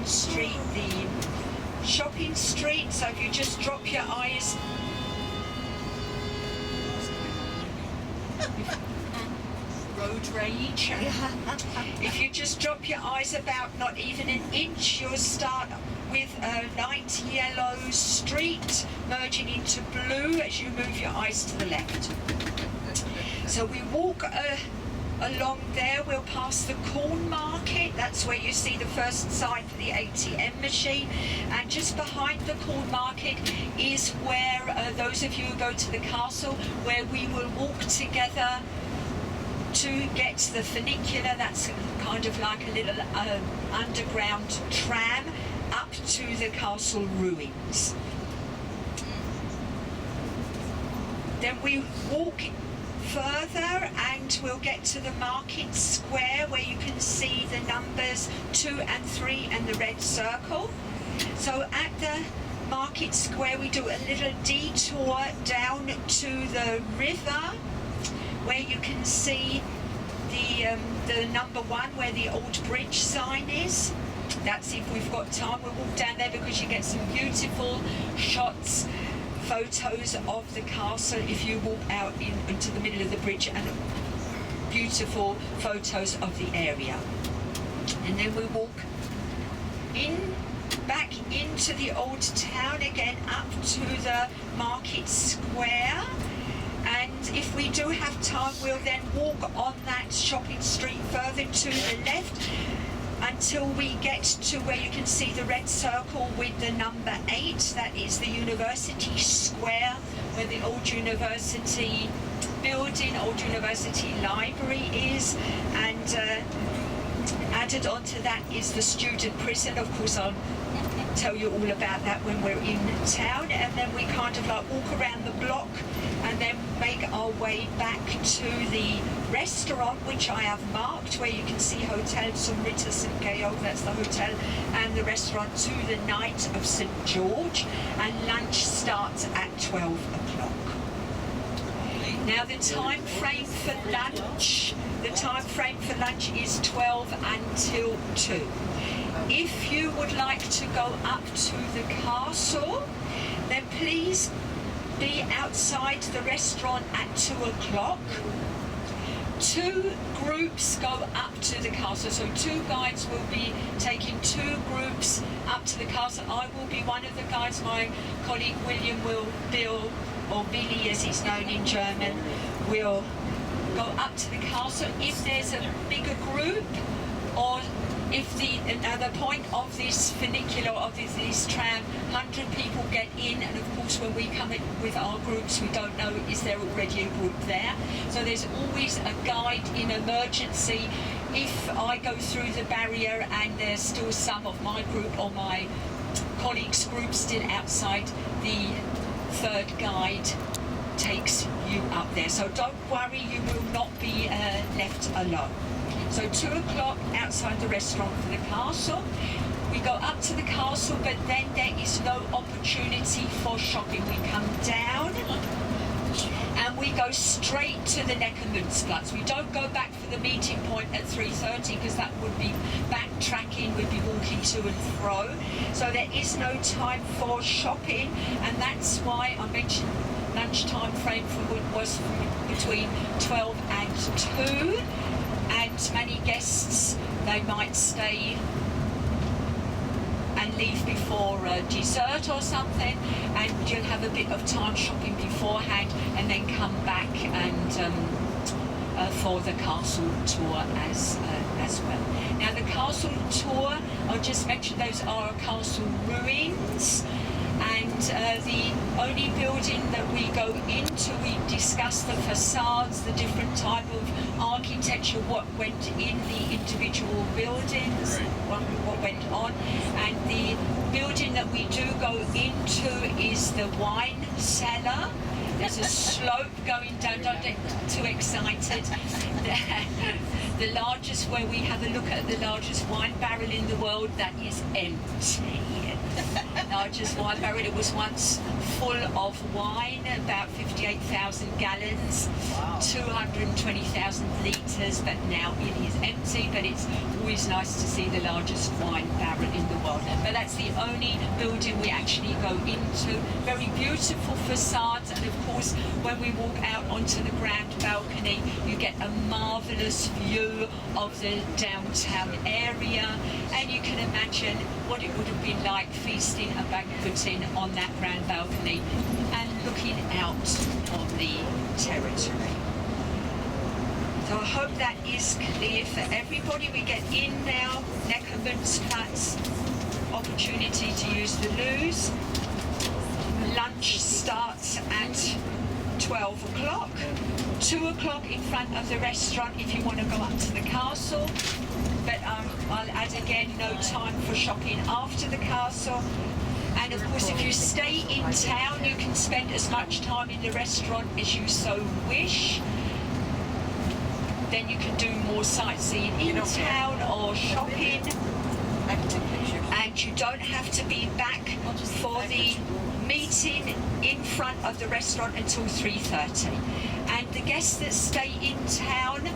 street, the shopping street. So if you just drop your eyes, road rage. If you just drop your eyes about not even an inch, you'll start with a light yellow street merging into blue as you move your eyes to the left. So we walk along there, we'll pass the corn market. That's where you see the first sign for the ATM machine, and just behind the corn market is where those of you who go to the castle, where we will walk together to get the funicular. That's kind of like a little underground tram up to the castle ruins. Then we walk further and we'll get to the market square, where you can see the numbers 2 and 3 and the red circle. So at the market square we do a little detour down to the river, where you can see the number 1 where the old bridge sign is. That's if we've got time, we'll walk down there because you get some beautiful shots, photos of the castle if you walk out into the middle of the bridge, and beautiful photos of the area. And then we walk back into the old town again, up to the market square. And if we do have time, we'll then walk on that shopping street further to the left until we get to where you can see the red circle with the number 8. That is the University Square, where the old university building, old university library is, and added onto that is the student prison. Of course, I'll tell you all about that when we're in town. And then we kind of like walk around the block and then make our way back to the restaurant, which I have marked, where you can see Hotel zum Ritter St. Georg, that's the hotel, and the restaurant to the Knight of St. George, and lunch starts at 12 o'clock. Now the time frame for lunch, is 12 until 2. If you would like to go up to the castle, then please be outside the restaurant at 2 o'clock. 2 groups go up to the castle, so 2 guides will be taking 2 groups up to the castle. I will be one of the guides. My colleague William Bill, or Billy as he's known in German, will go up to the castle. If there's a bigger group, or if the point of this funicular, of this tram, 100 people get in, and of course when we come in with our groups, we don't know is there already a group there. So there's always a guide in emergency. If I go through the barrier and there's still some of my group or my colleagues' group still outside, the 3rd guide takes you up there. So don't worry, you will not be left alone. So 2 o'clock outside the restaurant for the castle. We go up to the castle, but then there is no opportunity for shopping. We come down and we go straight to the Neckarmünzplatz. We don't go back for the meeting point at 3:30 because that would be backtracking, we'd be walking to and fro. So there is no time for shopping, and that's why I mentioned lunchtime frame was between 12 and 2. And many guests, they might stay and leave before dessert or something, and you'll have a bit of time shopping beforehand and then come back and for the castle tour as well. Now the castle tour, I'll just mention those are castle ruins, and the only building that we go into, we discuss the facades, the different type of architecture, what went in the individual buildings, what went on. And the building that we do go into is the wine cellar. There's a slope going down, don't get too excited. The largest, where we have a look at the largest wine barrel in the world, that is empty. Largest wine barrel, it was once full of wine, about 58,000 gallons, wow. 220,000 litres, but now it is empty. But it's always nice to see the largest wine barrel in the world. only building we actually go into. Very beautiful facades, and of course when we walk out onto the grand balcony you get a marvellous view of the downtown area, and you can imagine what it would have been like feasting and banqueting on that grand balcony and looking out on the territory. So I hope that is clear for everybody. We get in now, Neckermannsplatz, opportunity to use the loos. Lunch starts at 12 o'clock. 2 o'clock in front of the restaurant if you want to go up to the castle. But I'll add again, no time for shopping after the castle. And of course, if you stay in town, you can spend as much time in the restaurant as you so wish. Then you can do more sightseeing in town or shopping. And you don't have to be back for the meeting in front of the restaurant until 3:30. And the guests that stay in town,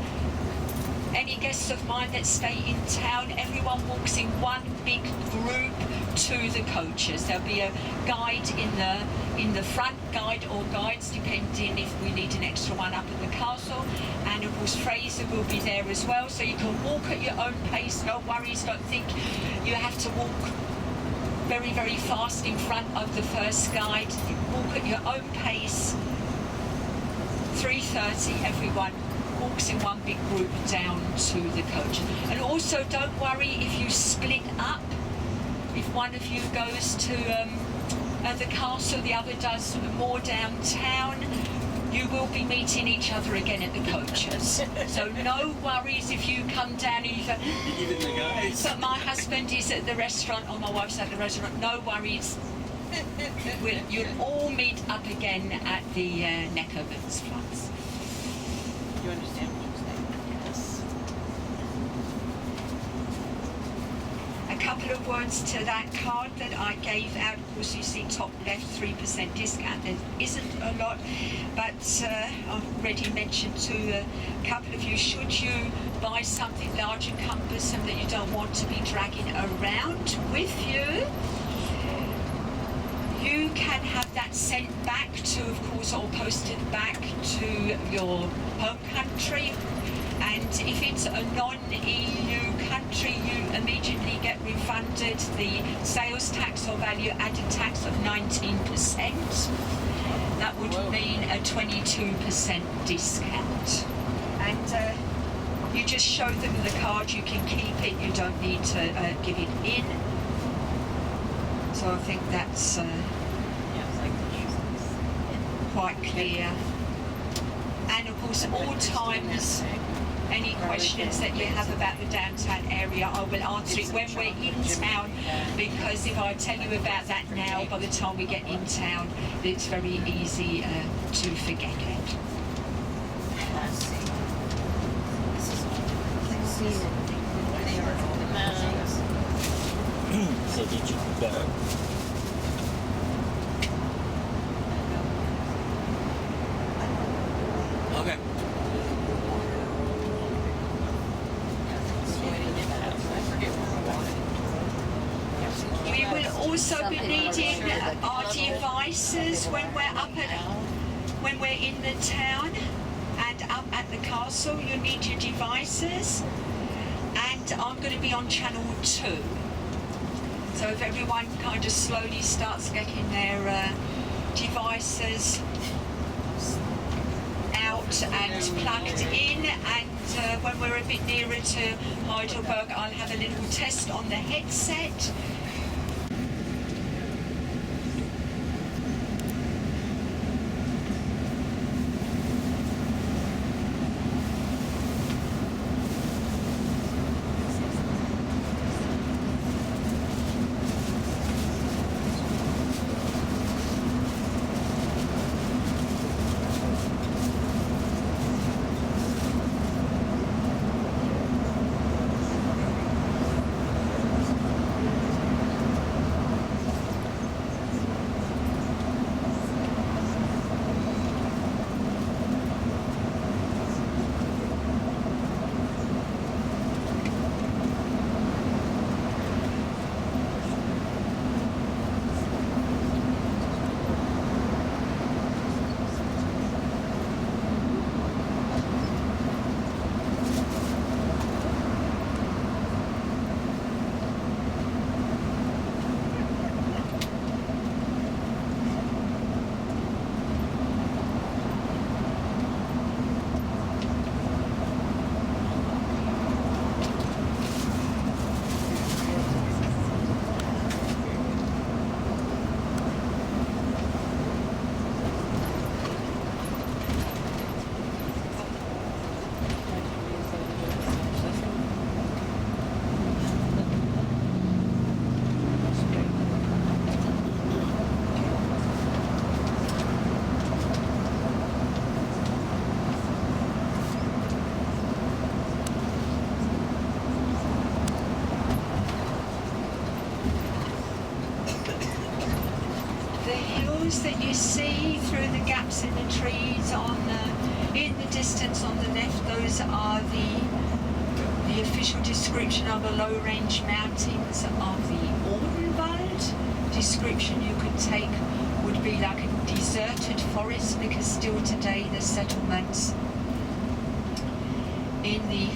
any guests of mine that stay in town, everyone walks in one big group to the coaches. There'll be a guide in the front, guide or guides depending if we need an extra one up at the castle, and of course Fraser will be there as well, so you can walk at your own pace. No worries, don't think you have to walk very, very fast in front of the first guide. You walk at your own pace. 3:30 everyone walks in one big group down to the coach. And also don't worry if you split up. If one of you goes to the castle, the other does more downtown, you will be meeting each other again at the coaches. So no worries if you come down and you go, but my husband is at the restaurant or my wife's at the restaurant. No worries. You'll all meet up again at the Neckermannsplatz. You understand what you're saying? Yes. A couple of words to that card that I gave out. Of course, you see top left 3% discount. There isn't a lot, but I've already mentioned to a couple of you, should you buy something large and cumbersome that you don't want to be dragging around with you, you can have that sent back to, of course, or posted back to your home country. And if it's a non-EU country, you immediately get refunded the sales tax or value added tax of 19%. That would mean a 22% discount. And you just show them the card, you can keep it, you don't need to give it in. So I think that's quite clear. And of course, all times, any questions that you have about the downtown area, I will answer it when we're in town, because if I tell you about that now, by the time we get in town, it's very easy to forget it. So did you better? Okay. We will also be needing our devices when we're in the town and up at the castle. You need your devices, and I'm going to be on channel 2. So if everyone kind of slowly starts getting their devices out and plugged in, and when we're a bit nearer to Heidelberg, I'll have a little test on the headset. those that you see through the gaps in the trees in the distance on the left, those are the official description of the low-range mountains of the Odenwald. Description you could take would be like a deserted forest, because still today the settlements in the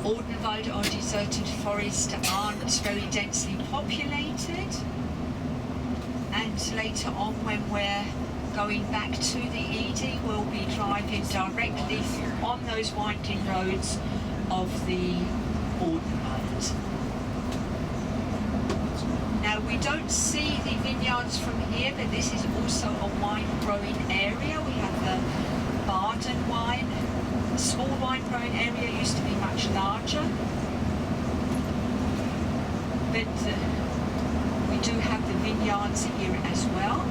Odenwald or deserted forest aren't very densely populated. And later on, when we're going back to the Ede, we'll be driving directly on those winding roads of the Odenwald. Now, we don't see the vineyards from here, but this is also a wine-growing area. We have the Baden wine. The small wine-growing area used to be much larger. But we do have the vineyards here as well.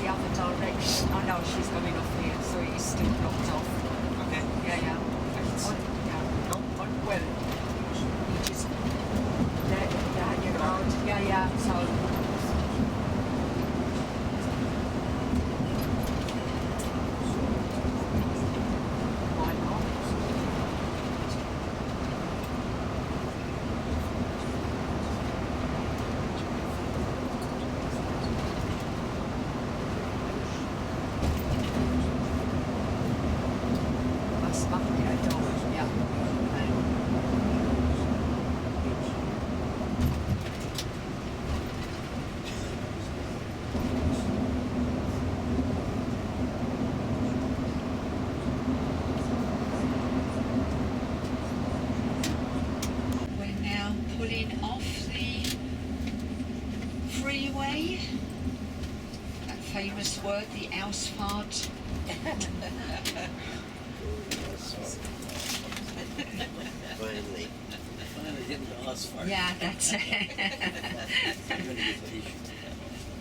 the other direction. Oh no, she's going off here, so it is still blocked off. Okay. Yeah. Well, you just your road. Yeah. So. Why not? Das macht ihr doch, ja. We're now pulling off the freeway. That famous word, the Ausfahrt. Finally hitting the asphalt. Yeah, that's it. I'm gonna get a t-shirt.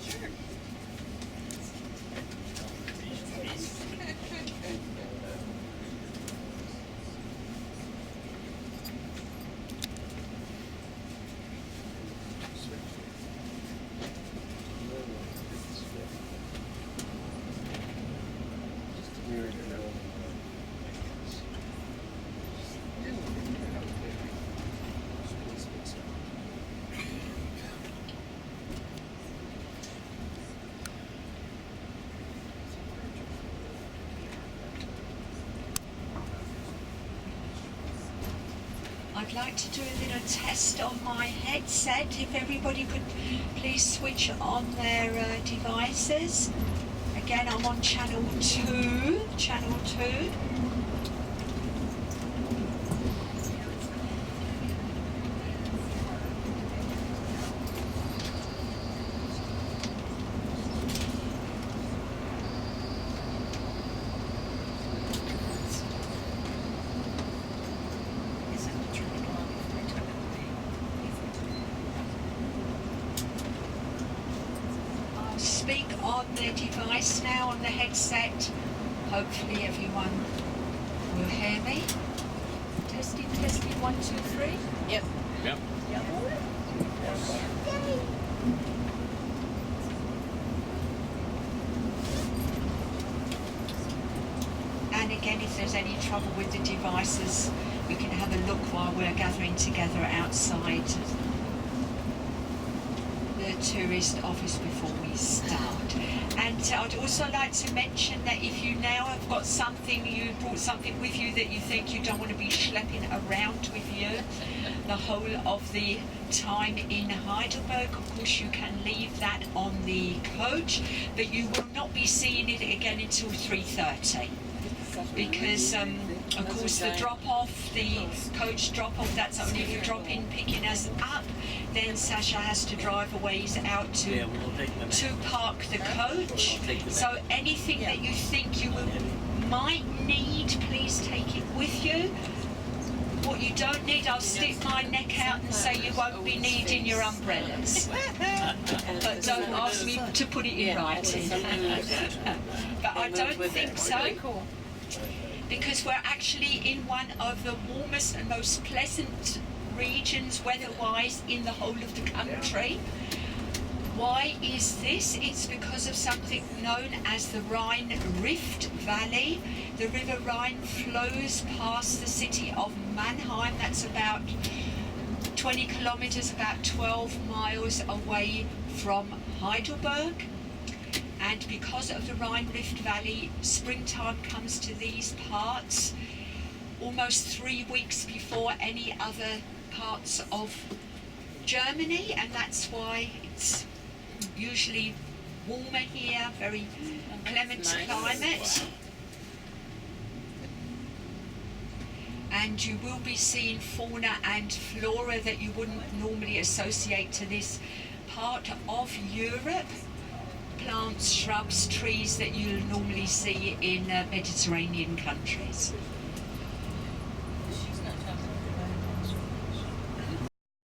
Sure. I'd like to do a little test on my headset. If everybody could please switch on their devices. Again, I'm on channel 2. Speak on the device now, on the headset. Hopefully everyone will hear me. Testing, 1, 2, 3. Yep. Yep. And again, if there's any trouble with the devices, we can have a look while we're gathering together outside the tourist office before we start. And I'd also like to mention that if you now have got something, you brought something with you that you think you don't want to be schlepping around with you the whole of the time in Heidelberg, of course you can leave that on the coach, but you will not be seeing it again until 3:30. Because of course the drop-off, the coach drop-off, that's only if you drop in picking us up, then Sasha has to drive a ways out to park the coach. So anything that you think you might need, please take it with you. What you don't need, I'll stick my neck out and say you won't be needing your umbrellas. But don't ask me to put it in writing. But I don't think so. Because we're actually in one of the warmest and most pleasant regions weather-wise in the whole of the country. Why is this? It's because of something known as the Rhine Rift Valley. The River Rhine flows past the city of Mannheim. That's about 20 kilometers, about 12 miles away from Heidelberg. And because of the Rhine Rift Valley, springtime comes to these parts almost 3 weeks before any other parts of Germany, and that's why it's usually warmer here, very clement climate. And you will be seeing fauna and flora that you wouldn't normally associate to this part of Europe. Plants, shrubs, trees that you'll normally see in Mediterranean countries.